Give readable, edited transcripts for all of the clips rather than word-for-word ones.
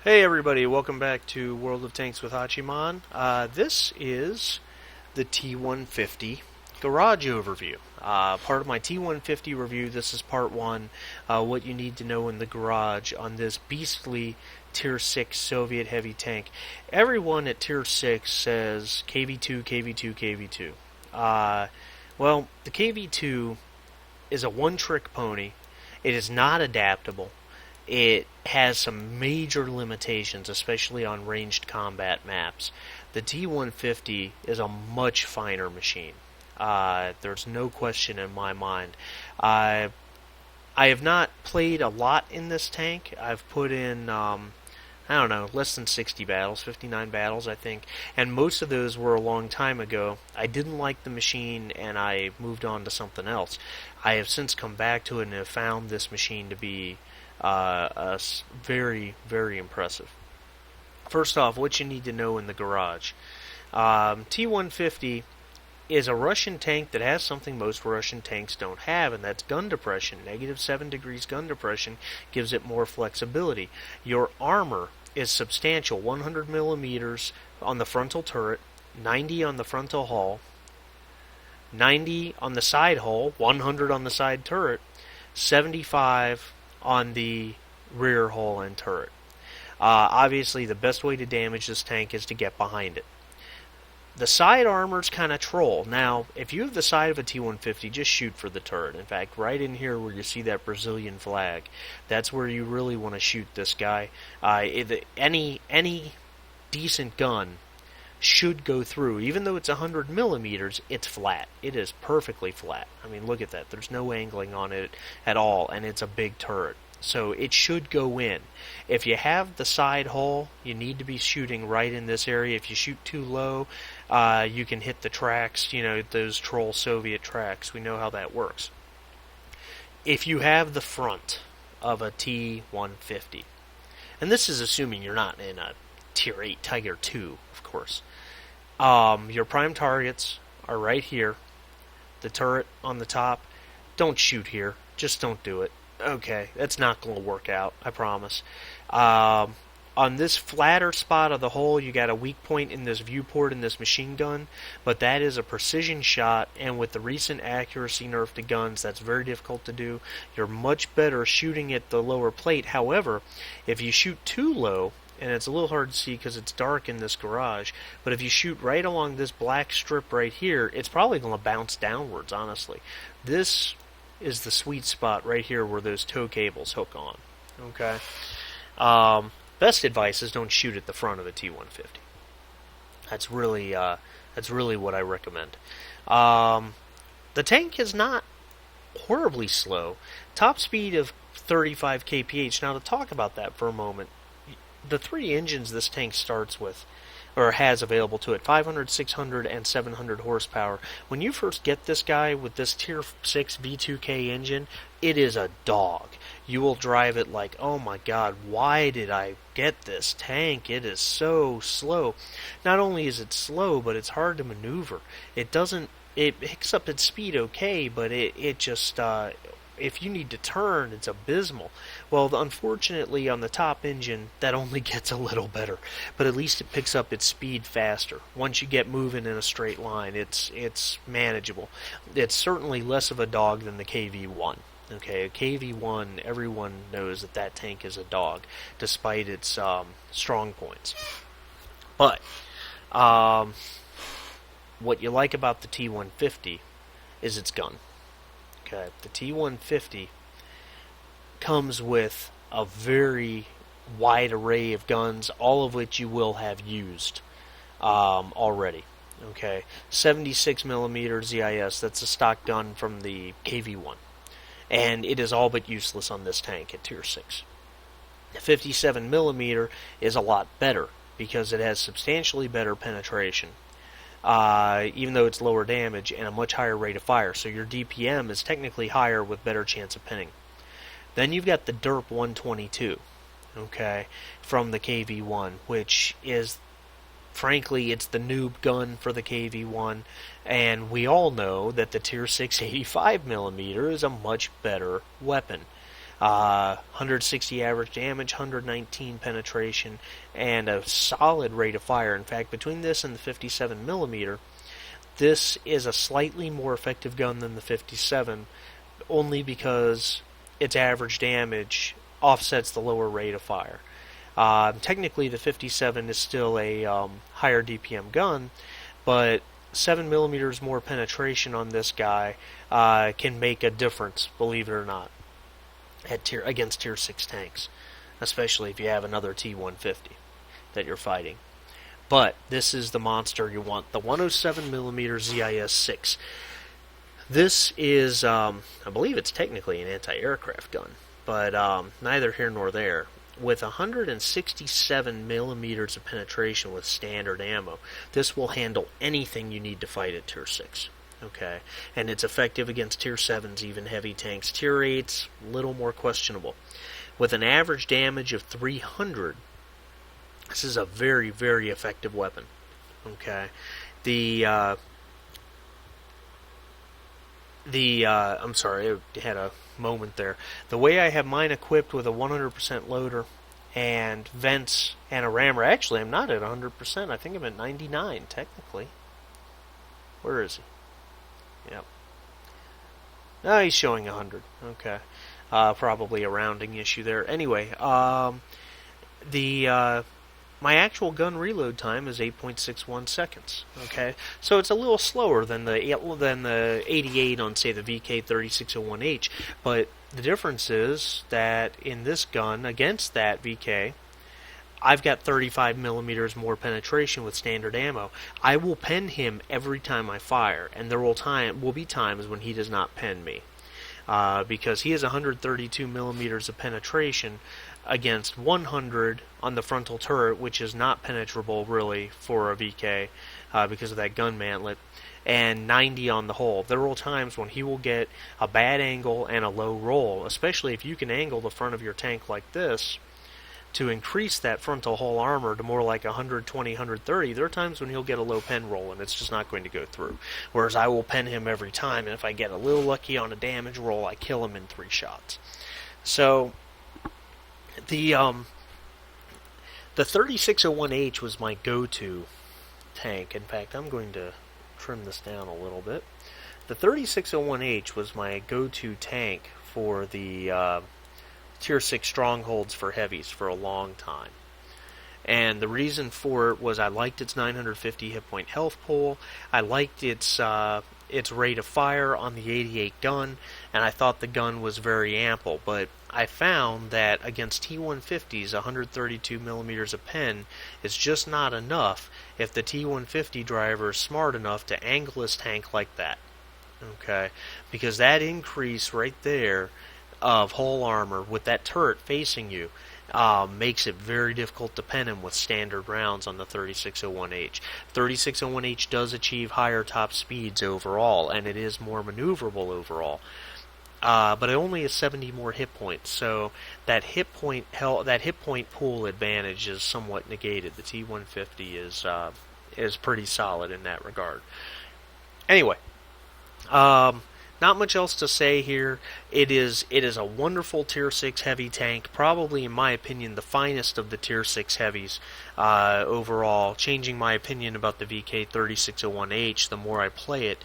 Hey everybody, welcome back to World of Tanks with Hachiman. This is the T150 garage overview. Part of my T150 review, this is part one, what you need to know in the garage on this beastly Tier 6 Soviet heavy tank. Everyone at Tier 6 says KV2, KV2, KV2. Well, the KV2 is a one-trick pony. It is not adaptable. It has some major limitations, especially on ranged combat maps. The T150 is a much finer machine. There's no question in my mind. I have not played a lot in this tank. I've put in, I don't know, less than 60 battles, 59 battles, I think. And most of those were a long time ago. I didn't like the machine, and I moved on to something else. I have since come back to it and have found this machine to be very, very impressive. First off, what you need to know in the garage. T150 is a Russian tank that has something most Russian tanks don't have, and that's gun depression. -7 degrees gun depression gives it more flexibility. Your armor is substantial, 100 millimeters on the frontal turret, 90 on the frontal hull, 90 on the side hull, 100 on the side turret, 75 on the rear hull and turret. Obviously, the best way to damage this tank is to get behind it. The side armor's kind of troll. Now, if you have the side of a T150, just shoot for the turret. In fact, right in here where you see that Brazilian flag, that's where you really want to shoot this guy. Any decent gun should go through. Even though it's 100 millimeters, it's flat. It is perfectly flat. I mean, look at that. There's no angling on it at all, and it's a big turret. So it should go in. If you have the side hull, you need to be shooting right in this area. If you shoot too low, you can hit the tracks, those troll Soviet tracks. We know how that works. If you have the front of a T150, and this is assuming you're not in a Tier 8 Tiger 2, of course. Your prime targets are right here. The turret on the top. Don't shoot here. Just don't do it. Okay, that's not going to work out, I promise. On this flatter spot of the hull, you got a weak point in this viewport in this machine gun, but that is a precision shot, and with the recent accuracy nerf to guns, that's very difficult to do. You're much better shooting at the lower plate. However, if you shoot too low, and it's a little hard to see because it's dark in this garage, but if you shoot right along this black strip right here, it's probably going to bounce downwards, honestly. This is the sweet spot right here where those tow cables hook on. Okay? Best advice is don't shoot at the front of a T150. That's really what I recommend. The tank is not horribly slow. Top speed of 35 kph. Now, to talk about that for a moment, the three engines this tank starts with, or has available to it, 500, 600, and 700 horsepower. When you first get this guy with this Tier 6 V2K engine, it is a dog. You will drive it like, oh my god, why did I get this tank? It is so slow. Not only is it slow, but it's hard to maneuver. It picks up its speed okay, but it just, if you need to turn, it's abysmal. Well, unfortunately, on the top engine, that only gets a little better. But at least it picks up its speed faster. Once you get moving in a straight line, it's manageable. It's certainly less of a dog than the KV1. Okay, a KV1, everyone knows that tank is a dog, despite its strong points. But what you like about the T150 is its gun. Okay, the T150 comes with a very wide array of guns, all of which you will have used already. Okay, 76 millimeter ZIS, that's a stock gun from the KV1, and it is all but useless on this tank at Tier 6. The 57 millimeter is a lot better because it has substantially better penetration. Even though it's lower damage and a much higher rate of fire. So your DPM is technically higher with better chance of pinning. Then you've got the DERP 122, okay, from the KV1, which is, frankly, it's the noob gun for the KV1, and we all know that the Tier 6 85mm is a much better weapon. 160 average damage, 119 penetration, and a solid rate of fire. In fact, between this and the 57mm, this is a slightly more effective gun than the 57, only because its average damage offsets the lower rate of fire. Technically, the 57 is still a higher DPM gun, but 7mm more penetration on this guy can make a difference, believe it or not, against Tier 6 tanks, especially if you have another T150 that you're fighting. But this is the monster you want, the 107mm ZIS-6. This is, I believe it's technically an anti-aircraft gun, but neither here nor there. With 167mm of penetration with standard ammo, this will handle anything you need to fight at Tier 6. Okay, and it's effective against Tier 7s, even heavy tanks. Tier 8s, a little more questionable. With an average damage of 300, this is a very, very effective weapon. Okay, I'm sorry, I had a moment there. The way I have mine equipped with a 100% loader and vents and a rammer, actually I'm not at 100%, I think I'm at 99 technically. Where is he? Yep. No, he's showing 100. Okay. Probably a rounding issue there. Anyway, my actual gun reload time is 8.61 seconds. Okay, so it's a little slower than the 88 on, say, the VK3601H, but the difference is that in this gun against that VK, I've got 35mm more penetration with standard ammo. I will pen him every time I fire, and there will be times when he does not pen me, because he has 132mm of penetration against 100 on the frontal turret, which is not penetrable really for a VK because of that gun mantlet, and 90 on the hull. There are times when he will get a bad angle and a low roll, especially if you can angle the front of your tank like this to increase that frontal hull armor to more like 120, 130. There are times when he'll get a low pen roll and it's just not going to go through. Whereas I will pen him every time, and if I get a little lucky on a damage roll, I kill him in 3 shots. So the 3601H was my go-to tank. In fact, I'm going to trim this down a little bit. The 3601H was my go-to tank for the Tier 6 strongholds for heavies for a long time. And the reason for it was I liked its 950 hit point health pool, I liked its rate of fire on the 88 gun, and I thought the gun was very ample. But I found that against T150s, 132mm of pen is just not enough if the T150 driver is smart enough to angle his tank like that. Okay, because that increase right there of hull armor with that turret facing you makes it very difficult to pen him with standard rounds on the 3601H. 3601H does achieve higher top speeds overall, and it is more maneuverable overall. But it only has 70 more hit points, so that hit point pool advantage is somewhat negated. The T150 is pretty solid in that regard. Anyway, not much else to say here. It is a wonderful Tier 6 heavy tank, probably in my opinion the finest of the Tier 6 heavies overall, changing my opinion about the VK3601H the more I play it.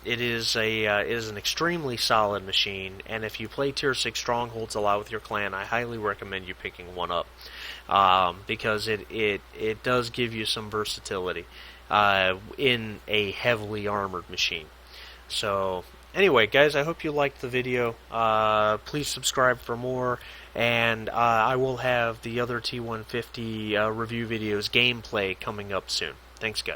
It is an extremely solid machine, and if you play Tier 6 strongholds a lot with your clan, I highly recommend you picking one up, because it does give you some versatility in a heavily armored machine. So, anyway, guys, I hope you liked the video. Please subscribe for more, and I will have the other T150 review videos, gameplay, coming up soon. Thanks, guys.